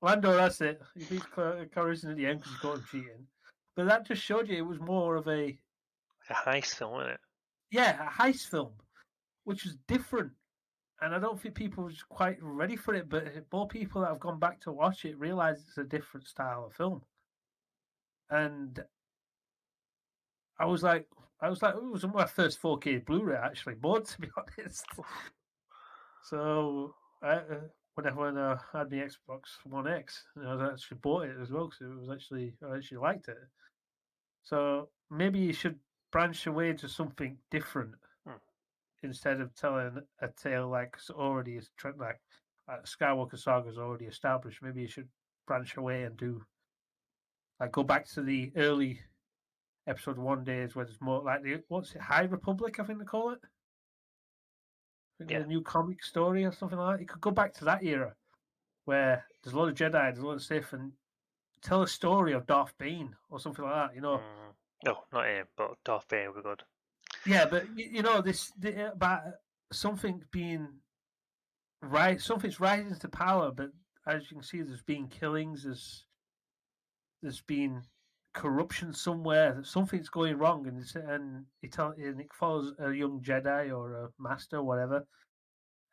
Lando, that's it. He beats Coruscant at the end because he caught him cheating. But that just showed you it was more of a heist film, wasn't it? Yeah, a heist film, which was different. and I don't think people were quite ready for it. But more people that have gone back to watch it realize it's a different style of film. And I was like, it was my first 4K Blu-ray actually, more to be honest. So when I had the Xbox One X, I actually bought it as well because I actually liked it. So maybe you should branch away to something different instead of telling a tale like already like Skywalker Saga is already established. Maybe you should branch away and do like go back to the early episode 1 days where there's more like what's it, High Republic, I think they call it. I think the new comic story or something like that. You could go back to that era where there's a lot of Jedi, there's a lot of Sith, and tell a story of Darth Bane or something like that. No, not him, but Darth Bane would be good. Yeah, but about something being right, something's rising to power, but as you can see, there's been killings, there's been corruption somewhere, something's going wrong, and it follows a young Jedi or a master, or whatever,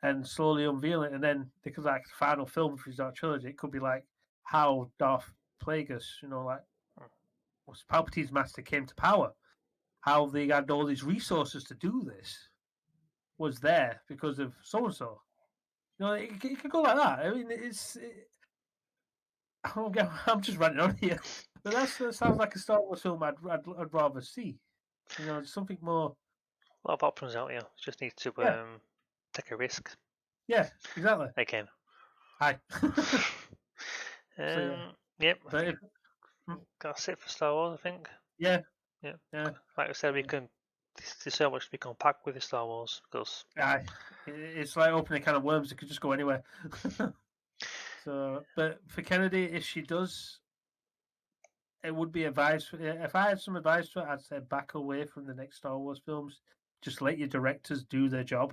and slowly unveil it, and then because like the final film for his Dark Trilogy, it could be like how Darth Plagueis, like Palpatine's master came to power, how they had all these resources to do this was there because of so and so. It could go like that. I mean, I'm just running on here, but that sounds like a Star Wars film I'd rather see. Something more. A lot of options out here. Just need to take a risk. Yeah, exactly. Again. Hi. Yep. That's it for Star Wars, I think. Yeah. Like I said, there's so much we can unpack with the Star Wars because. It's like opening a can of worms. It could just go anywhere. So, but for Kennedy, if she does, it would be advice. If I had some advice to her, I'd say back away from the next Star Wars films. Just let your directors do their job.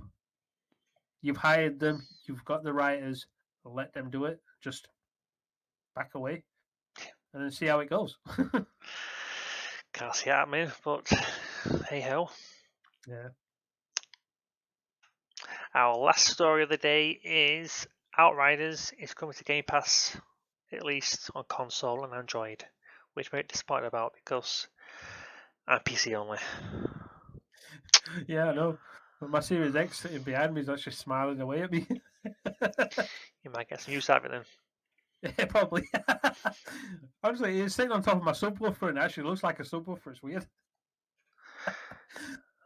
You've hired them. You've got the writers. Let them do it. Just back away, and then see how it goes. Can't see it happening, but hey ho. Yeah. Our last story of the day is Outriders is coming to Game Pass, at least on console and Android, which I'm disappointed about because I'm PC only. Yeah, I know. But my Series X sitting behind me is actually smiling away at me. You might get some use out of it then. Yeah, probably. Honestly, it's sitting on top of my subwoofer and it actually looks like a subwoofer. It's weird. I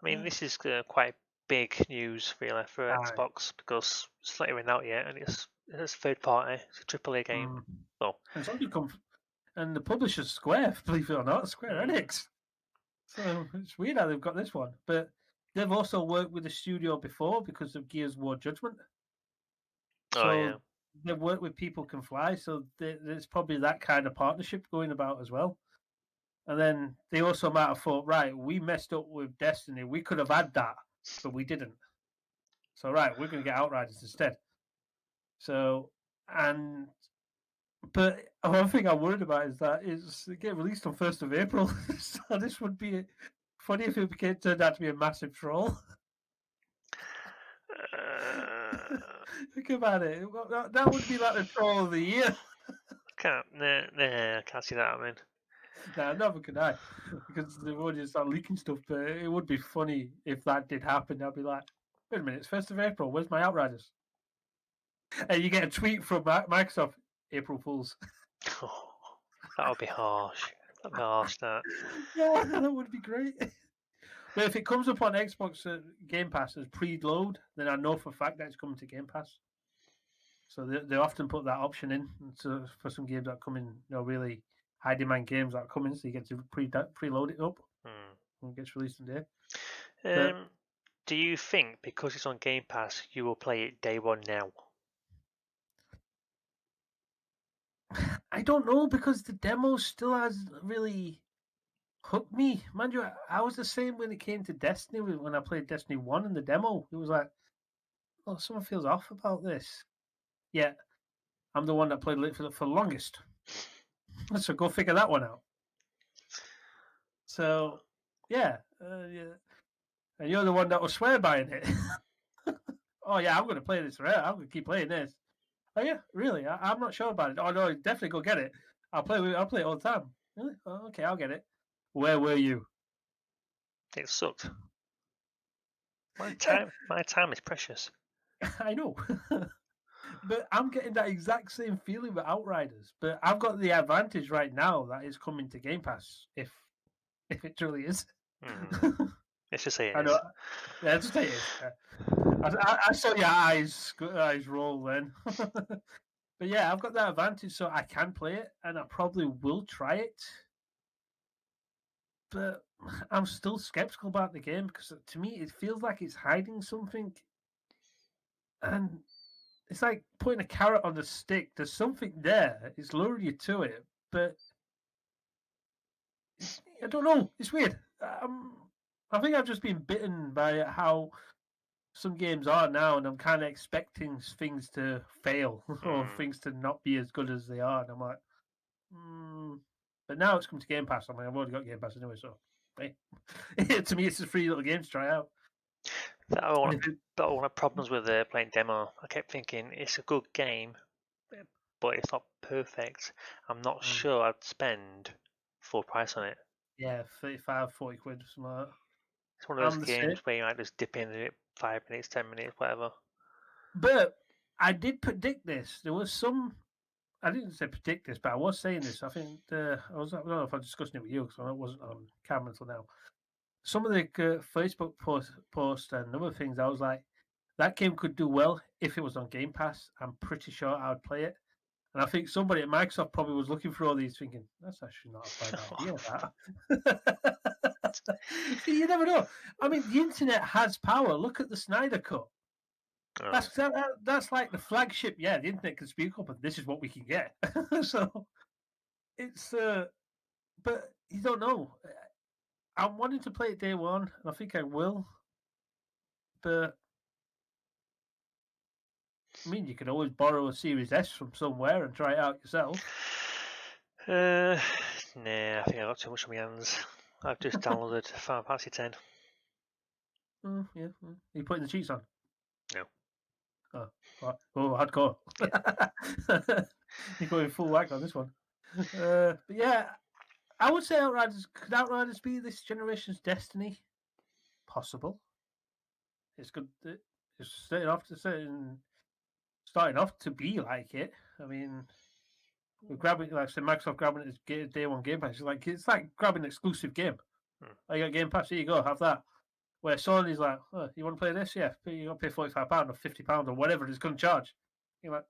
mean, this is quite big news really for Xbox because it's not even out yet and it's third party. It's a AAA game. And the publisher's Square, believe it or not, Square Enix. So it's weird how they've got this one. But they've also worked with the studio before because of Gears War Judgment. So they've worked with People Can Fly, so there's probably that kind of partnership going about as well. And then they also might have thought, right, we messed up with Destiny. We could have had that, but we didn't. So, right, we're going to get Outriders instead. So, but one thing I'm worried about is that it's get released on 1st of April. So this would be funny if it turned out to be a massive troll. Think about it. That would be like the troll of the year. Can't see that happening. No, never could I, because the audience start leaking stuff. But it would be funny if that did happen. I'd be like, wait a minute, it's 1st of April. Where's my Outriders? And you get a tweet from Microsoft, April Fools. Oh, that would be harsh. That'd be harsh, that. Yeah, that would be great. But if it comes up on Xbox Game Pass as preload, then I know for a fact that it's coming to Game Pass. So they often put that option in for some games that come in, really high demand games that are coming, so you get to preload it up when it gets released in there. Do you think because it's on Game Pass, you will play it day one now? I don't know, because the demo still hasn't really hooked me. Mind you, I was the same when it came to Destiny. When I played Destiny 1 in the demo, it was like, oh, someone feels off about this. Yeah, I'm the one that played it for the longest. So go figure that one out. So, yeah. And you're the one that was swear buying it oh yeah, I'm going to play this, right? I'm going to keep playing this. Oh yeah, really? I'm not sure about it. Oh no, definitely go get it. I'll play it all the time. Really? Oh, okay, I'll get it. Where were you? It sucked. My Yeah, time is precious. I know. But I'm getting that exact same feeling with Outriders. But I've got the advantage right now that it's coming to Game Pass, if it truly is. Let's just say it I know. is. Yeah, just say it is. I saw your eyes roll then. But yeah, I've got that advantage, so I can play it, and I probably will try it. But I'm still skeptical about the game because to me it feels like it's hiding something, and it's like putting a carrot on a stick. There's something there. It's luring you to it, but I don't know. It's weird. I think I've just been bitten by how some games are now, and I'm kind of expecting things to fail or things to not be as good as they are. And I'm like, but now it's come to Game Pass. I mean, I've already got Game Pass anyway, so hey. To me, it's a free little game to try out. That one of the problems with playing demo. I kept thinking it's a good game, but it's not perfect. I'm not sure I'd spend full price on it. Yeah, 35, 40 quid, something like that. It's one of those games where you might just dip in it 5 minutes, 10 minutes, whatever. But I did predict this. There was some. I didn't say predict this, but I was saying this. I think I don't know if I'm discussing it with you because I wasn't on camera until now. Some of the Facebook posts and other things, I was like, that game could do well if it was on Game Pass. I'm pretty sure I would play it. And I think somebody at Microsoft probably was looking for all these, thinking that's actually not a bad idea. That. See, you never know. I mean, the internet has power. Look at the Snyder Cut. That's like the flagship. Yeah, the internet can speak up, and this is what we can get. So it's, but you don't know. I'm wanting to play it day one, and I think I will. But I mean, you could always borrow a Series S from somewhere and try it out yourself. Nah, I think I got too much on my hands. I've just downloaded Final Fantasy 10. Yeah. Are you putting the cheats on? No. Hardcore. Yeah. You're going full whack on this one. But yeah, I would say Outriders. Could Outriders be this generation's Destiny? Possible. It's good. It's starting off to be like it. I mean, we're grabbing, like I said, Microsoft grabbing it as day one Game Pass. It's like grabbing an exclusive game. I got Game Pass. Here you go, have that. Where Sony's like, oh, you want to play this? Yeah, you got to pay £45 or £50 or whatever it's going to charge. You're like,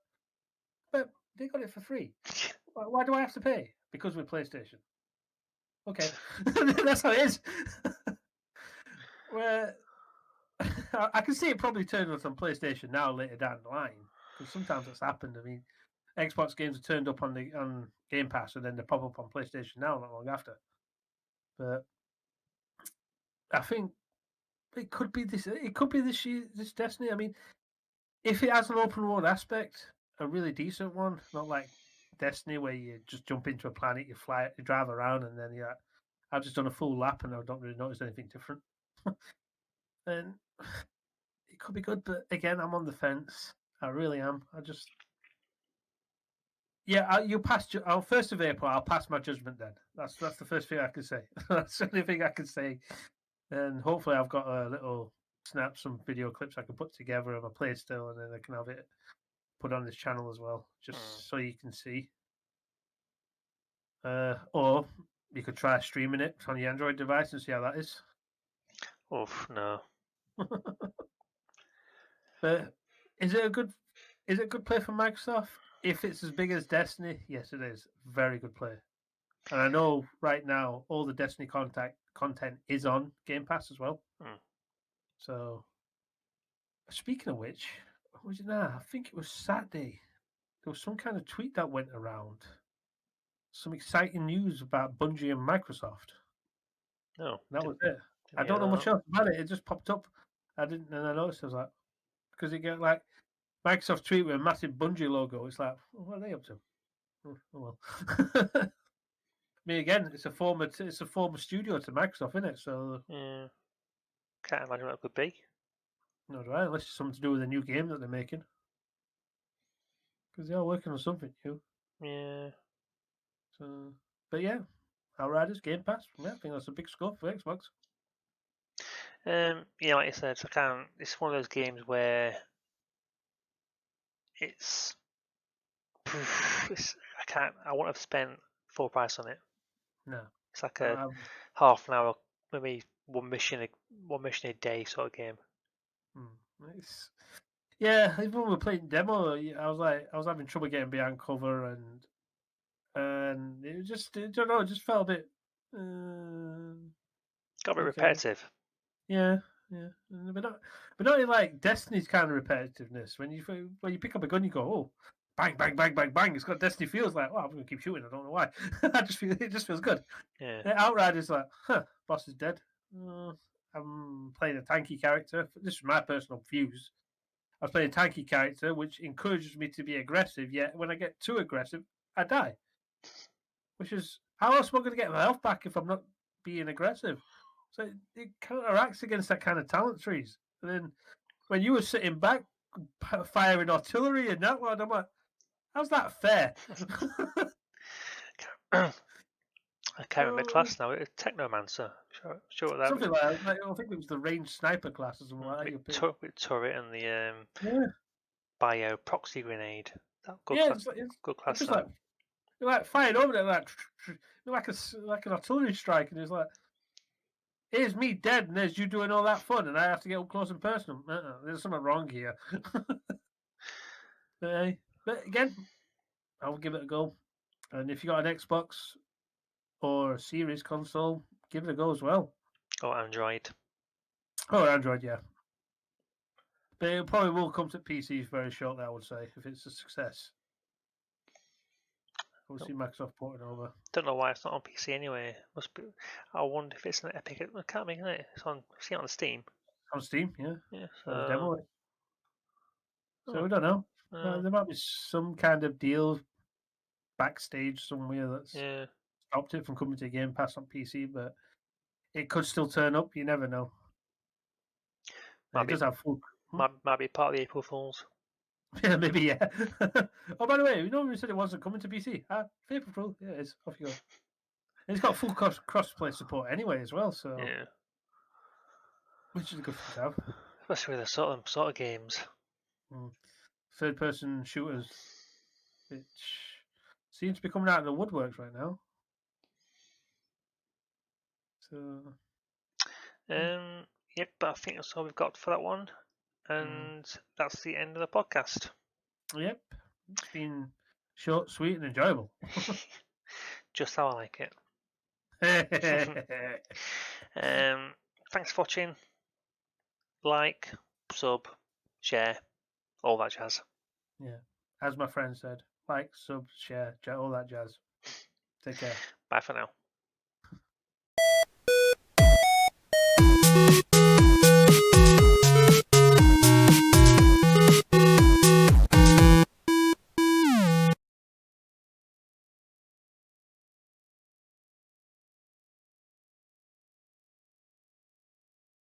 but they got it for free. Why do I have to pay? Because we're PlayStation. Okay, that's how it is. Where I can see it probably turning up on PlayStation now later down the line because sometimes that's happened. I mean, Xbox games are turned up on Game Pass and then they pop up on PlayStation now not long after. But I think it could be this. It could be this Destiny. I mean, if it has an open world aspect, a really decent one, not like Destiny where you just jump into a planet, you fly, you drive around, and then I've just done a full lap and I don't really notice anything different. And it could be good, but again, I'm on the fence. I really am. You passed. 1st of April, I'll pass my judgment. Then that's the first thing I can say. That's the only thing I can say. And hopefully, I've got a little some video clips I can put together of a play still, and then I can have it put on this channel as well, just so you can see. Or you could try streaming it on your Android device and see how that is. Oof, no. But is it a good play for Microsoft? If it's as big as Destiny, yes, it is. Very good play. And I know right now all the Destiny content is on Game Pass as well. So, speaking of which, was it now? I think it was Saturday. There was some kind of tweet that went around. Some exciting news about Bungie and Microsoft. No, that was it. I don't know much else about it. It just popped up. I noticed. I was like, because it got like Microsoft tweet with a massive Bungie logo. It's like, what are they up to? Oh well. I mean, again, it's a former studio to Microsoft, isn't it? So yeah, can't imagine what it could be. Not right, unless it's something to do with a new game that they're making. Because they are working on something new. Yeah. So, but yeah, Outriders, Game Pass. Yeah, I think that's a big score for Xbox. Yeah, like you said, it's one of those games where it's I wouldn't have spent full price on it. No. It's like a half an hour, maybe one mission a day sort of game. Yeah, even when we were playing demo, I was having trouble getting behind cover, and it just, I don't know, it just felt a bit. Got a bit repetitive. Yeah, but not in like Destiny's kind of repetitiveness. When you pick up a gun, you go, oh, bang, bang, bang, bang, bang. It's got Destiny feels like, I'm gonna keep shooting. I don't know why. It just feels good. Yeah. Outriders like, boss is dead. I'm playing a tanky character. This is my personal views. I was playing a tanky character, which encourages me to be aggressive. Yet when I get too aggressive, I die. Which is, how else am I going to get my health back if I'm not being aggressive? So it counteracts against that kind of talent trees. And then when you were sitting back firing artillery and that one, I'm like, how's that fair? I can't remember the class now. It's Technomancer. Sure that. Something like that. I think it was the ranged sniper class or something like that. With turret and the yeah. bio proxy grenade. Good class. It's like firing over there like an artillery strike, and it's like, here's me dead, and there's you doing all that fun, and I have to get up close and personal. There's something wrong here. But again, I'll give it a go. And if you got an Xbox or a Series console, give it a go as well. Or Android. Oh, Android, yeah. But it probably will come to PCs very shortly, I would say, if it's a success. We'll see Microsoft porting over. Don't know why it's not on PC anyway. Must be. I wonder if it's an Epic. It can't be, can it? It's on. See it on Steam. On Steam, yeah. Yeah. So demo it. So we don't know. There might be some kind of deal backstage somewhere that's stopped it from coming to Game Pass on PC, but it could still turn up. You never know. It does have full. Might be part of the April Fools. Yeah, maybe, yeah. Oh, by the way, we said it wasn't coming to PC. April Fool, yeah, it is. Off you go. And it's got full cross-play support anyway as well, so yeah, which is a good thing to have. Especially with the sort of games. Third-person shooters, which seems to be coming out of the woodworks right now. So, yep, but I think that's all we've got for that one. And that's the end of the podcast. Yep. It's been short, sweet, and enjoyable. Just how I like it. Thanks for watching. Like, sub, share, all that jazz. Yeah. As my friend said, like, sub, share, all that jazz. Take care. Bye for now.